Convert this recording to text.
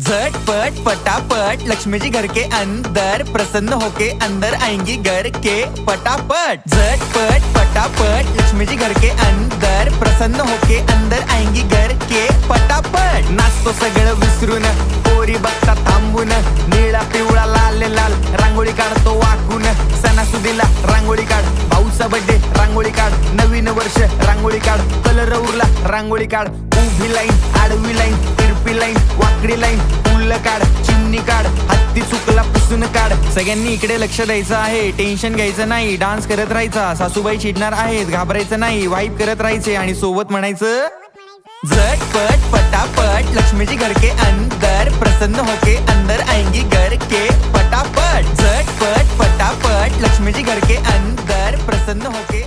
झटपट पटापट लक्ष्मी जी घर के अंदर, प्रसन्न होके अंदर आएंगी घर के पटापट। झटपट पटापट लक्ष्मी जी घर के अंदर, प्रसन्न होके अंदर आएंगी घर के पटापट। नाचतो सगळं विसरून, पोरी बघता थांबून, निळा पिवळा लाल लाल रांगोळी काढतो वाकून। सणासुदीला रांगोळी काढ, भाऊचा बर्थडे रांगोळी काढ, नवीन वर्ष रांगोळी काढ, कलर उरला रांगोळी काढ। उभी लाईन, आडवी लाईन, तिरपी लाईन, वाकडी लाईन, फुल काढ, चिमणी काढ, हत्ती चुकला पुसून काढ। सगळ्यांनी इकडे लक्ष द्यायचं आहे, टेन्शन घ्यायचं नाही, डान्स करत राहायचा। सासूबाई चिडणार आहेत, घाबरायचं नाही, वाईब करत राहायचे आणि सोबत म्हणायचं झटपट पटापट लक्ष्मी जी घर के अंदर, प्रसन्न होके अंदर आएंगी घर के पटापट। झटपट पटापट लक्ष्मी जी घर के अंदर, प्रसन्न होके